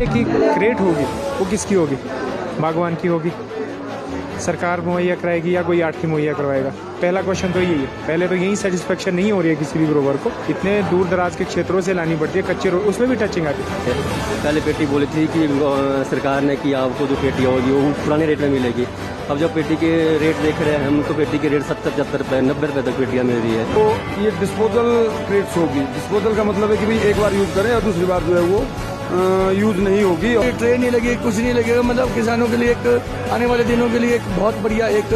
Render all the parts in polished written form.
कि क्रेट होगी वो किसकी होगी? बागवान की होगी, सरकार मुहैया कराएगी या कोई आढ़ती मुहैया करवाएगा? पहला क्वेश्चन तो यही है। पहले तो यही सेटिस्फेक्शन नहीं हो रही है किसी भी ग्रोवर को, इतने दूर दराज के क्षेत्रों से लानी पड़ती है कच्चे रोड, उसमें भी टचिंग आती है। पहले पेटी बोली थी कि सरकार ने कि आपको जो पेटी होगी वो पुराने रेट में मिलेगी। अब जब पेटी के रेट देख रहे हैं हम तो पेटी के रेट 70-75 रुपये 90 रुपये तक पेटियाँ मिल रही है। तो ये डिस्पोजल क्रेट्स होगी। डिस्पोजल का मतलब है कि भाई एक बार यूज़ करें और दूसरी बार जो है वो यूज़ नहीं होगी। और ट्रेन नहीं लगी, कुछ नहीं लगेगा, मतलब किसानों के लिए एक आने वाले दिनों के लिए एक बहुत बढ़िया एक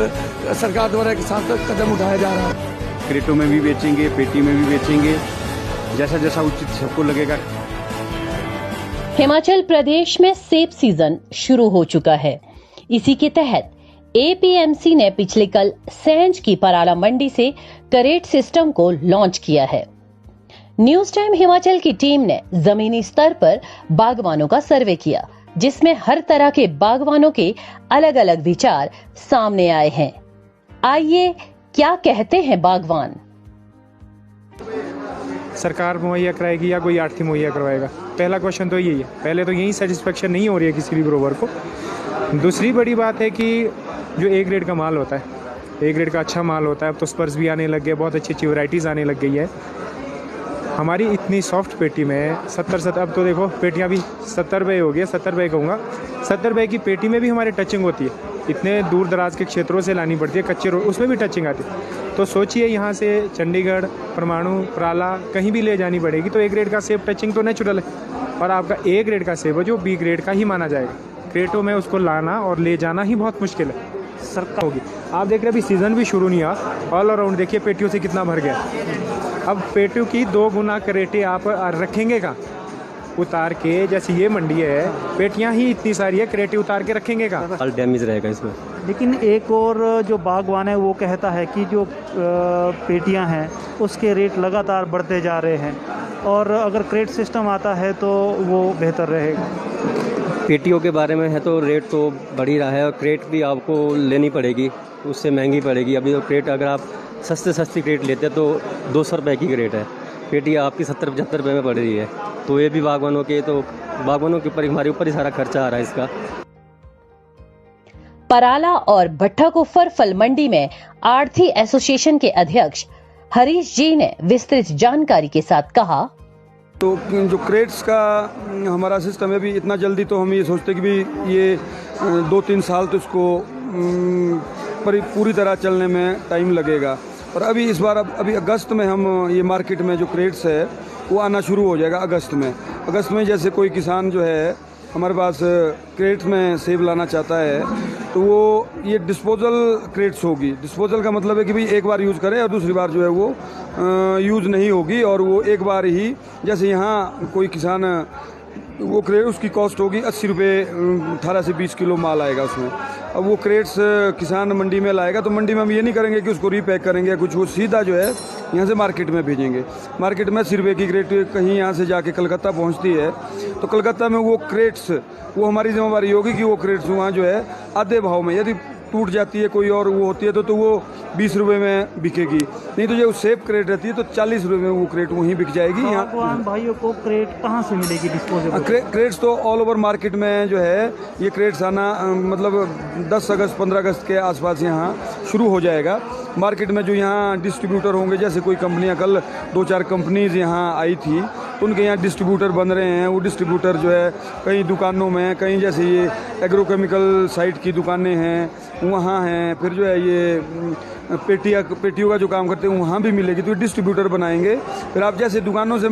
सरकार द्वारा एक सार्थक कदम उठाया जा रहा है। क्रेटों में भी बेचेंगे, पेटी में भी बेचेंगे, जैसा जैसा उचित सबको लगेगा। हिमाचल प्रदेश में सेब सीजन शुरू हो चुका है। इसी के तहत एपीएमसी ने पिछले कल सैंज की पराला मंडी से करेट सिस्टम को लॉन्च किया है। न्यूज टाइम हिमाचल की टीम ने जमीनी स्तर पर बागवानों का सर्वे किया, जिसमें हर तरह के बागवानों के अलग अलग विचार सामने आए हैं। आइए क्या कहते हैं बागवान। सरकार मुहैया कराएगी या कोई आढ़ती मुहैया करवाएगा? पहला क्वेश्चन तो यही है। पहले तो यही सेटिस्फेक्शन नहीं हो रही है किसी भी ग्रोवर को। दूसरी बड़ी बात है कि जो ए ग्रेड का माल होता है, ए ग्रेड का अच्छा माल होता है, अब तो स्पर्स भी आने लग गए, बहुत अच्छी अच्छी वैरायटीज़ आने लग गई है। हमारी इतनी सॉफ्ट पेटी में 70 अब तो देखो पेटियाँ भी 70 रुपये हो गई है, 70 रुपये कहूँगा, 70 रुपये की पेटी में भी हमारी टचिंग होती है। इतने दूर दराज के क्षेत्रों से लानी पड़ती है कच्चे रोड, उसमें भी टचिंग आती है। तो सोचिए यहाँ से चंडीगढ़, परमाणु, पराला कहीं भी ले जानी पड़ेगी तो ए ग्रेड का सेब टचिंग तो नेचुरल है, और आपका ए ग्रेड का सेब है जो बी ग्रेड का ही माना जाएगा। क्रेटों में उसको लाना और ले जाना ही बहुत मुश्किल है। सरकार होगी। आप देख रहे हैं अभी सीज़न भी शुरू नहीं हुआ, ऑल अराउंड देखिए पेटियों से कितना भर गया। अब पेटियों की 2 गुना क्रेटें आप रखेंगे कहाँ? उतार के, जैसे ये मंडी है, पेटियां ही इतनी सारी है, क्रेटें उतार के रखेंगे कहाँ? फल डैमेज रहेगा इसमें। लेकिन एक और जो बागवान है वो कहता है कि जो पेटियां हैं उसके रेट लगातार बढ़ते जा रहे हैं, और अगर क्रेट सिस्टम आता है तो वो बेहतर रहेगा। पेटियों के बारे में है तो रेट तो बढ़ ही रहा है, और क्रेट भी आपको लेनी पड़ेगी, उससे महंगी पड़ेगी। अभी तो क्रेट अगर आप सस्ती क्रेट लेते हैं तो 200 रुपये की क्रेट है, पेटी आपकी 70-75 रुपये में पड़ रही है। तो ये भी बागवानों के ऊपर, हमारे ऊपर ही सारा खर्चा आ रहा है इसका। पराला और भट्टाकुफर फल मंडी में आढ़ती एसोसिएशन के अध्यक्ष हरीश जी ने विस्तृत जानकारी के साथ कहा, तो जो क्रेट्स का हमारा सिस्टम है, भी इतना जल्दी तो हम ये सोचते कि भी ये 2-3 साल तो इसको पूरी तरह चलने में टाइम लगेगा। और अभी इस बार अभी अगस्त में हम ये मार्केट में जो क्रेट्स है वो आना शुरू हो जाएगा अगस्त में। जैसे कोई किसान जो है हमारे पास क्रेट में सेब लाना चाहता है तो वो ये डिस्पोजल क्रेट्स होगी। डिस्पोजल का मतलब है कि भाई एक बार यूज़ करें और दूसरी बार जो है वो यूज़ नहीं होगी, और वो एक बार ही, जैसे यहाँ कोई किसान वो क्रेट उसकी कॉस्ट होगी 80 रुपये, 18 से 20 किलो माल आएगा उसमें। अब वो क्रेट्स किसान मंडी में लाएगा तो मंडी में हम ये नहीं करेंगे कि उसको रीपैक करेंगे या कुछ, वो सीधा जो है यहाँ से मार्केट में भेजेंगे। मार्केट में 80 रुपये की क्रेट कहीं यहाँ से जाके कलकत्ता पहुँचती है तो कलकत्ता में वो क्रेट्स, वो हमारी जिम्मेवारी होगी कि वो क्रेट्स वहाँ जो है आधे भाव में, यदि टूट जाती है कोई और वो होती है तो वो 20 रुपये में बिकेगी, नहीं तो जो सेब क्रेट रहती है तो 40 रुपये में वो क्रेट वहीं बिक जाएगी। यहाँ भाइयों को क्रेट कहाँ से मिलेगी डिस्पोजेबल? क्रेट्स तो ऑल ओवर मार्केट में जो है ये क्रेट्स आना मतलब 10 अगस्त 15 अगस्त के आसपास यहाँ शुरू हो जाएगा। मार्केट में जो यहाँ डिस्ट्रीब्यूटर होंगे, जैसे कोई कंपनियाँ, कल 2-4 कंपनीज यहाँ आई थी तो उनके यहाँ डिस्ट्रीब्यूटर बन रहे हैं। वो डिस्ट्रीब्यूटर जो है कई दुकानों में, कहीं जैसे ये एग्रोकेमिकल साइट की दुकानें हैं वहाँ हैं, फिर जो है ये पेटियों का जो काम करते हैं वहाँ भी मिलेगी, तो डिस्ट्रीब्यूटर बनाएंगे। फिर आप जैसे दुकानों से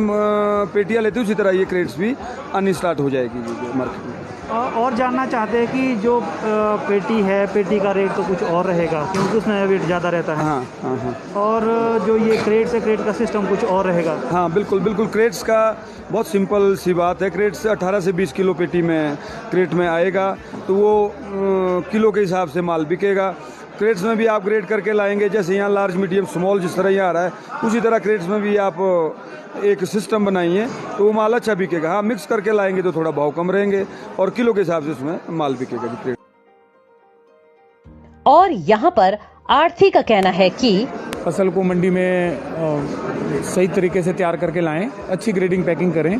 पेटियाँ लेते हो उसी तरह ये क्रेट्स भी आनी स्टार्ट हो जाएगी मार्केट में। और जानना चाहते हैं कि जो पेटी है, पेटी का रेट तो कुछ और रहेगा क्योंकि उसमें वेट ज़्यादा रहता है। हाँ। और जो ये क्रेट से क्रेट का सिस्टम कुछ और रहेगा। हाँ बिल्कुल। क्रेट्स का बहुत सिंपल सी बात है। क्रेट से 18 से 20 किलो पेटी में क्रेट में आएगा तो वो किलो के हिसाब से माल बिकेगा। क्रेट्स में भी आप ग्रेड करके लाएंगे, जैसे यहाँ लार्ज, मीडियम, स्मॉल जिस तरह यहाँ आ रहा है उसी तरह क्रेट्स में भी आप एक सिस्टम बनाइए तो वो माल अच्छा बिकेगा। हाँ, मिक्स करके लाएंगे तो थोड़ा भाव कम रहेंगे और किलो के हिसाब से उसमें माल बिकेगा जी। और यहाँ पर आढ़ती का कहना है कि फसल को मंडी में सही तरीके से तैयार करके लाएं, अच्छी ग्रेडिंग पैकिंग करें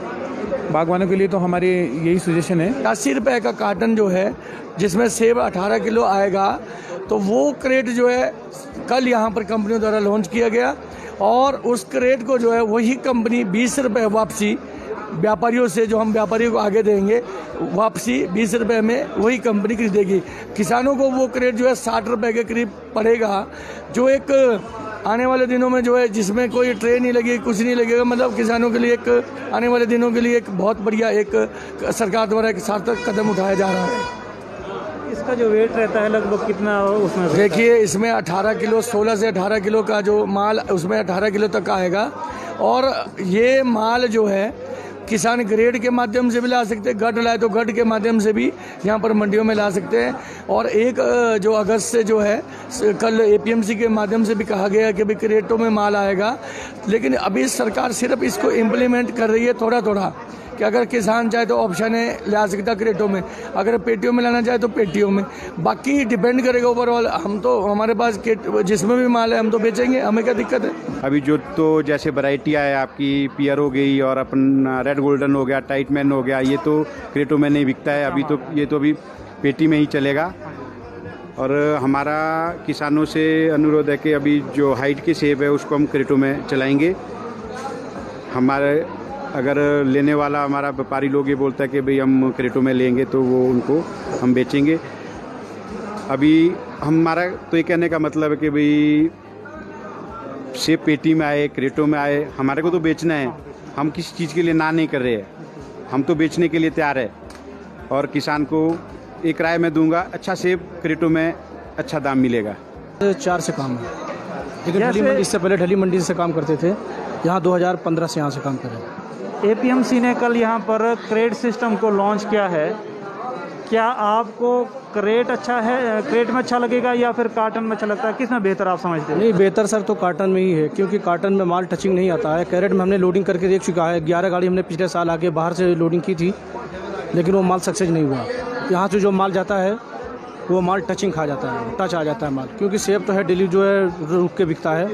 बागवानों के लिए तो हमारी यही सजेशन है। 80 रुपये का कार्टन जो है, जिसमें सेब 18 किलो आएगा, तो वो क्रेट जो है कल यहाँ पर कंपनियों द्वारा लॉन्च किया गया और उस क्रेट को जो है वही कंपनी 20 रुपये वापसी व्यापारियों से, जो हम व्यापारियों को आगे देंगे, वापसी 20 रुपये में वही कंपनी खरीदेगी। किसानों को वो क्रेट जो है 60 रुपये के करीब पड़ेगा, जो एक आने वाले दिनों में जो है जिसमें कोई ट्रेन नहीं लगेगी, कुछ नहीं लगेगा। मतलब किसानों के लिए एक आने वाले दिनों के लिए एक बहुत बढ़िया एक सरकार द्वारा एक सार्थक कदम उठाया जा रहा है। इसका जो वेट रहता है लगभग कितना उसमें? देखिए, इसमें 18 किलो, 16 से 18 किलो का जो माल, उसमें 18 किलो तक आएगा। और ये माल जो है किसान ग्रेड के माध्यम से भी ला सकते हैं, गट लाए तो गट के माध्यम से भी यहाँ पर मंडियों में ला सकते हैं। और 1 जो अगस्त से जो है, कल एपीएमसी के माध्यम से भी कहा गया कि भाई क्रेटों में माल आएगा। लेकिन अभी सरकार सिर्फ इसको इम्प्लीमेंट कर रही है थोड़ा थोड़ा, कि अगर किसान चाहे तो ऑप्शन है ला सकता क्रेटों में, अगर पेटियों में लाना चाहे तो पेटियों में, बाकी डिपेंड करेगा ओवरऑल। हम तो हमारे पास जिसमें भी माल है हम तो बेचेंगे, हमें क्या दिक्कत है। अभी जो तो जैसे वैरायटियाँ है आपकी, पियर हो गई और अपन रेड गोल्डन हो गया, टाइट मैन हो गया, ये तो क्रेटों में नहीं बिकता है अभी, तो ये तो अभी पेटी में ही चलेगा। और हमारा किसानों से अनुरोध है कि अभी जो हाइट के सेब है उसको हम क्रेटों में चलाएंगे। हमारे अगर लेने वाला हमारा व्यापारी लोग ये बोलता है कि भाई हम क्रेटों में लेंगे, तो वो उनको हम बेचेंगे। अभी हमारा तो ये कहने का मतलब है कि भाई सेब पेटी में आए, क्रेटों में आए, हमारे को तो बेचना है। हम किसी चीज़ के लिए ना नहीं कर रहे हैं, हम तो बेचने के लिए तैयार है। और किसान को एक राय मैं दूंगा, अच्छा सेब क्रेटों में अच्छा दाम मिलेगा। 4 से काम है, लेकिन ढली मंडी, इससे पहले ढली मंडी से काम करते थे, यहाँ 2015 से यहाँ से काम कर रहे हैं। एपीएमसी ने कल यहाँ पर क्रेट सिस्टम को लॉन्च किया है। क्या आपको क्रेट अच्छा है, क्रेट में अच्छा लगेगा या फिर कार्टन में अच्छा लगता है? किस में बेहतर आप समझते हैं? नहीं, बेहतर सर तो कार्टन में ही है, क्योंकि कार्टन में माल टचिंग नहीं आता है। कैरेट में हमने लोडिंग करके देख चुका है, 11 गाड़ी हमने पिछले साल आके बाहर से लोडिंग की थी, लेकिन वो माल सक्सेस नहीं हुआ। यहाँ से जो माल जाता है वो माल टचिंग खा जाता है, टच आ जाता है माल, क्योंकि सेब तो है डेली जो है रुक के बिकता है,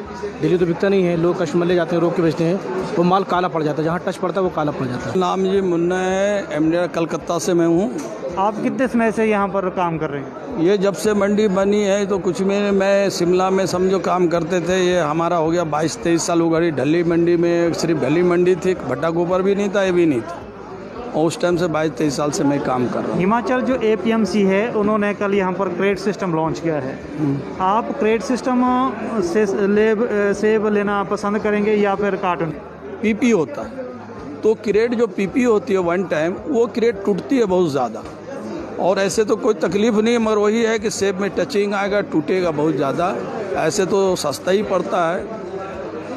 डेली तो बिकता नहीं है, लोग कस्टमर ले जाते हैं रोक के बेचते हैं, वो माल काला पड़ जाता है, जहाँ टच पड़ता है वो काला पड़ जाता है। नाम जी मुन्ना है, एमडी कलकत्ता से मैं हूँ। आप कितने समय से यहाँ पर काम कर रहे हैं? ये जब से मंडी बनी है तो कुछ में मैं शिमला में समझो काम करते थे, ये हमारा हो गया 22-23 साल हो गई। ढली मंडी में सिर्फ ढली मंडी थी, भट्टा गोबर भी नहीं था, ये भी नहीं था, और उस टाइम से 22-23 साल से मैं काम कर रहा हूँ। हिमाचल जो एपीएमसी है उन्होंने कल यहाँ पर क्रेट सिस्टम लॉन्च किया है। आप क्रेट सिस्टम से सेब लेना पसंद करेंगे या फिर कार्टन? पीपी होता है, तो क्रेट जो पीपी होती है वन टाइम, वो क्रेट टूटती है बहुत ज़्यादा, और ऐसे तो कोई तकलीफ नहीं है, मगर वही है कि सेब में टचिंग आएगा, टूटेगा बहुत ज़्यादा। ऐसे तो सस्ता ही पड़ता है,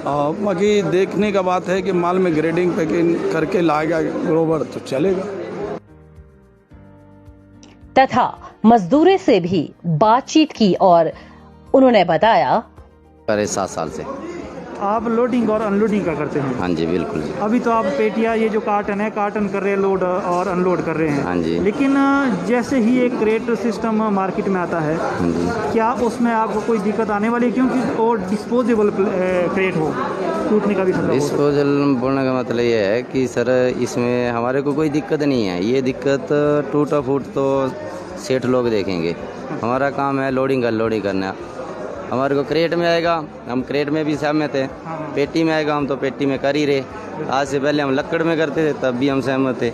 बाकी देखने का बात है कि माल में ग्रेडिंग पैकिंग करके लाएगा ग्रोवर तो चलेगा। तथा मजदूरों से भी बातचीत की और उन्होंने बताया, 7 साल से आप लोडिंग और अनलोडिंग का करते हैं? हाँ जी, बिल्कुल जी। अभी तो आप पेटियाँ, ये जो कार्टन है, कार्टन कर रहे हैं, लोड और अनलोड कर रहे हैं। हाँ जी। लेकिन जैसे ही एक क्रेट सिस्टम मार्केट में आता है, हाँ जी, क्या उसमें आपको कोई दिक्कत आने वाली है? क्योंकि वो डिस्पोजेबल क्रेट हो, टूटने का भी खतरा हो। डिस्पोजल बोलने का मतलब ये है कि सर इसमें हमारे को कोई दिक्कत नहीं है। ये दिक्कत टूटा फूट तो सेठ लोग देखेंगे, हमारा काम है लोडिंग अनलोडिंग करना। हमारे को क्रेट में आएगा, हम क्रेट में भी सहमत है, पेटी में आएगा हम तो पेटी में कर ही रहे। आज से पहले हम लक्कड़ में करते थे, तब भी हम सहमत थे।